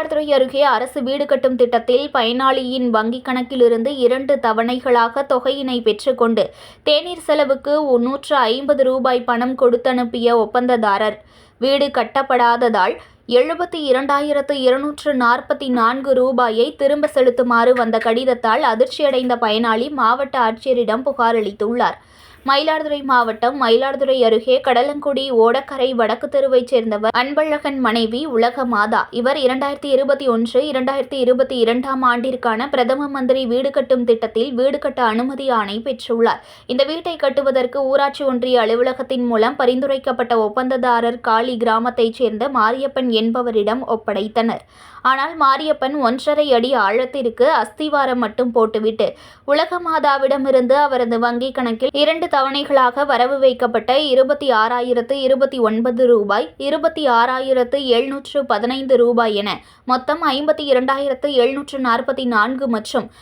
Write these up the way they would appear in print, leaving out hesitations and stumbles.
மயிலாடுதுறை அருகே அரசு வீடு கட்டும் திட்டத்தில் பயனாளியின் வங்கிக் கணக்கிலிருந்து 2 தவணைகளாக தொகையினை பெற்றுக்கொண்டு தேநீர் செலவுக்கு ரூ. 150 பணம் கொடுத்தனுப்பிய ஒப்பந்ததாரர் வீடு கட்டப்படாததால் ரூ. 72,244 திரும்ப செலுத்துமாறு வந்த கடிதத்தால் அதிர்ச்சியடைந்த பயனாளி மாவட்ட ஆட்சியரிடம் புகார் அளித்துள்ளார். மயிலாடுதுறை மாவட்டம் மயிலாடுதுறை அருகே கடலங்குடி ஓடக்கரை வடக்கு தெருவைச் சேர்ந்தவர் அன்பழகன் மனைவி உலகமாதா. இவர் 2021-2022 ஆண்டிற்கான பிரதம மந்திரி வீடு கட்டும் திட்டத்தில் வீடு கட்ட அனுமதி ஆணை பெற்றுள்ளார். இந்த வீட்டை கட்டுவதற்கு ஊராட்சி ஒன்றிய அலுவலகத்தின் மூலம் பரிந்துரைக்கப்பட்ட ஒப்பந்ததாரர் காலி கிராமத்தைச் சேர்ந்த மாரியப்பன் என்பவரிடம் ஒப்படைத்தனர். ஆனால் மாரியப்பன் 1.5 அடி ஆழத்திற்கு அஸ்திவாரம் மட்டும் போட்டுவிட்டு உலகமாதாவிடமிருந்து அவரது வங்கிக் கணக்கில் 2 தவணைகளாக வரவு வைக்கப்பட்ட ரூ. 26,01715 என மொத்தம் ரூ. 52,744 மற்றும் ரூ.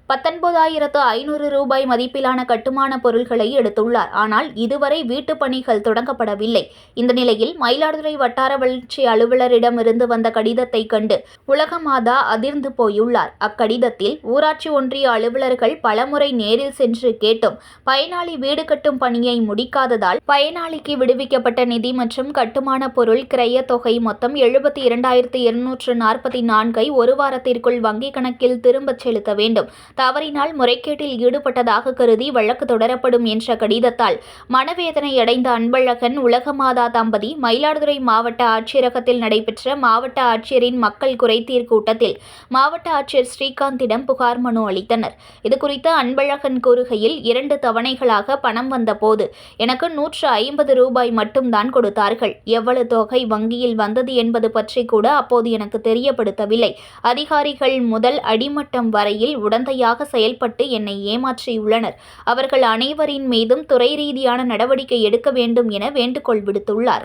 19,500 மதிப்பிலான கட்டுமான பொருட்களை எடுத்துள்ளார். ஆனால் இதுவரை வீட்டுப் பணிகள் தொடங்கப்படவில்லை. இந்த நிலையில் மயிலாடுதுறை வட்டார வளர்ச்சி அலுவலரிடமிருந்து வந்த கடிதத்தை கண்டு உலகமாதா அதிர்ந்து போயுள்ளார். அக்கடிதத்தில் ஊராட்சி ஒன்றிய அலுவலர்கள் பலமுறை நேரில் சென்று கேட்டும் பயனாளி வீடு கட்டும் பணியை முடிக்காததால் பயனாளிக்கு விடுவிக்கப்பட்ட நிதி மற்றும் கட்டுமான பொருள் கிரய தொகை மொத்தம் 72,244 ஒரு வாரத்திற்குள் வங்கிக் கணக்கில் திரும்பச் செலுத்த வேண்டும். தவறினால் முறைகேட்டில் ஈடுபட்டதாக கருதி வழக்கு தொடரப்படும் என்ற கடிதத்தால் மனவேதனை அடைந்த அன்பழகன் உலகமாதா தம்பதி மயிலாடுதுறை மாவட்ட ஆட்சியரகத்தில் நடைபெற்ற மாவட்ட ஆட்சியரின் மக்கள் குறைதீர் கூட்டத்தில் மாவட்ட ஆட்சியர் ஸ்ரீகாந்திடம் புகார் மனு அளித்தனர். இதுகுறித்து அன்பழகன் கூறுகையில் 2 தவணைகளாக பணம் வந்தபோது எனக்கு ரூ. 150 மட்டும்தான் கொடுத்தார்கள். எவ்வளவு தொகை வங்கியில் வந்தது என்பது பற்றி கூட அப்போது எனக்கு தெரியப்படுத்தவில்லை. அதிகாரிகள் முதல் அடிமட்டம் வரையில் உடந்தையாக செயல்பட்டு என்னை ஏமாற்றியுள்ளனர். அவர்கள் அனைவரின் மீதும் துறை ரீதியான நடவடிக்கை எடுக்க வேண்டும் என வேண்டுகோள் விடுத்துள்ளார்.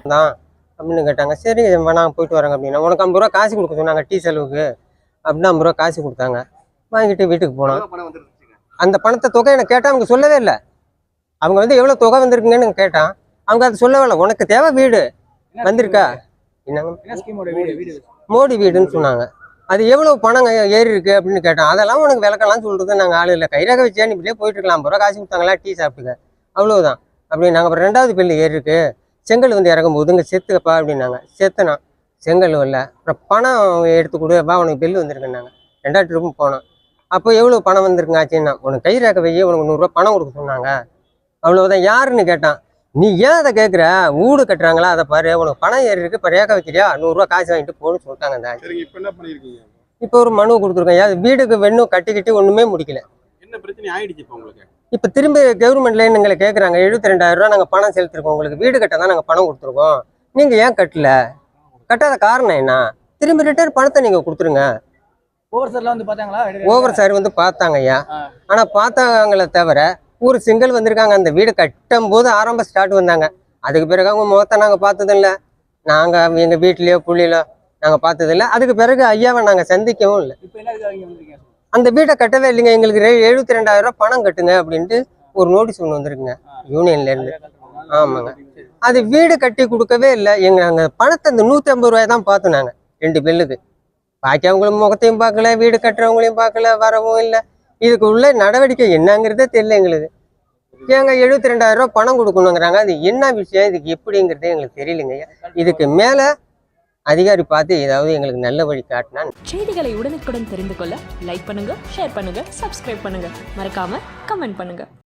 அப்படின்னு கேட்டாங்க. சரி நான் போயிட்டு வரேங்க அப்படின்னா, உனக்கு 50 ரூபா காசு கொடுக்க சொன்னாங்க டீ செலவுக்கு அப்படின்னு 50 ரூபா காசு கொடுத்தாங்க. வாங்கிட்டு வீட்டுக்கு போனோம். அந்த பணத்தை தொகை எனக்கு கேட்டால் அவங்க சொல்லவே இல்லை. அவங்க எவ்வளோ தொகை வந்திருக்குங்கன்னு கேட்டான். அவங்க அதை சொல்லவே இல்லை. உனக்கு தேவை வீடு வந்திருக்கா என்னங்க மோடி வீடுன்னு சொன்னாங்க. அது எவ்வளோ பணம் ஏறி இருக்கு அப்படின்னு கேட்டோம். அதெல்லாம் உனக்கு விளக்கலாம் சொல்றது நாங்கள் ஆள் இல்லை. கைரக வச்சா நீ இப்படியே போயிட்டு இருக்கலாம். 50 ரூபா காசு கொடுத்தாங்களா டீ சாப்பிட்டுக்க அவ்வளோதான் அப்படின்னு நாங்கள். அப்புறம் 2வது பில்லு ஏறி இருக்கு. செங்கல் இறக்கும் போது இங்கே செத்துக்கப்பா அப்படின்னாங்க. செத்துனா செங்கல் இல்லை. அப்புறம் பணம் எடுத்து கொடுப்பா உனக்கு பில்லு வந்திருக்குன்னாங்க. 2வது ட்ரிப்பும் போனோம். அப்போ எவ்வளோ பணம் வந்திருக்குங்க ஆச்சுன்னா, உனக்கு கைரேகை வையே உனக்கு 100 ரூபா பணம் கொடுக்க சொன்னாங்க. அவ்வளோதான். யாருன்னு கேட்டான். நீ ஏன் அதை கேட்குற? வீடு கட்டுறாங்களா அதை பாரு, உனக்கு பணம் ஏறி இருக்கு, இப்போ ரேகை வைக்கிறியா 100 ரூபா காசு வாங்கிட்டு போகணும்னு சொல்லிட்டாங்க. இப்போ ஒரு மனு கொடுத்துருக்கேன். வீடுக்கு வெண்ணும் கட்டிக்கிட்டு ஒன்றுமே முடிக்கல. என்ன பிரச்சனை ஆயிடுச்சு இப்போ உங்களுக்கு? இப்போ திரும்பி கவர்மெண்ட்ல எங்களை கேட்குறாங்க. 72,000 ரூபா நாங்கள் பணம் செலுத்திருக்கோம். உங்களுக்கு வீடு கட்ட தான் நாங்கள் பணம் கொடுத்துருக்கோம். நீங்கள் ஏன் கட்டல? கட்டாத காரணம் என்ன? திரும்பி ரிட்டர்ன் பணத்தை நீங்கள் கொடுத்துருங்க. ஓவர் சார் பார்த்தாங்க ஐயா. ஆனால் பார்த்தாங்களே தவிர ஒரு சிங்கிள் வந்திருக்காங்க. அந்த வீடு கட்டும் போது ஆரம்ப ஸ்டார்ட் வந்தாங்க. அதுக்கு பிறகு அவங்க முகத்தை நாங்கள் பார்த்ததில்லை. நாங்கள் எங்கள் வீட்லேயோ புள்ளியிலோ நாங்கள் பார்த்ததில்லை. அதுக்கு பிறகு ஐயாவை நாங்கள் சந்திக்கவும் இல்லை. அந்த வீட்டை கட்டவே இல்லைங்க. எங்களுக்கு 72,000 ரூபா பணம் கட்டுங்க அப்படின்ட்டு ஒரு நோட்டீஸ் ஒன்று வந்திருக்குங்க யூனியன்லேருந்து. ஆமாங்க. அது வீடு கட்டி கொடுக்கவே இல்லை. நாங்கள் பணத்தை அந்த 150 ரூபாய் தான் பார்த்தோம் நாங்கள் 2 பில்லுக்கு. பாக்கி அவங்களும் முகத்தையும் பார்க்கல, வீடு கட்டுறவங்களையும் பார்க்கல, வரவும் இல்லை. இதுக்கு உள்ள நடவடிக்கை என்னங்கிறதே தெரியல எங்களுக்கு. ஏங்க 72,000 ரூபா பணம் கொடுக்கணுங்கிறாங்க. அது என்ன விஷயம், இதுக்கு எப்படிங்கிறதே எங்களுக்கு தெரியலைங்க. இதுக்கு மேலே அதிகாரி பார்த்து ஏதாவது எங்களுக்கு நல்ல வழி காட்டினா. செய்திகளை உடனுக்குடன் தெரிந்து கொள்ள லைக் பண்ணுங்க, ஷேர் பண்ணுங்க, சப்ஸ்கிரைப் பண்ணுங்க, மறக்காம கமெண்ட் பண்ணுங்க.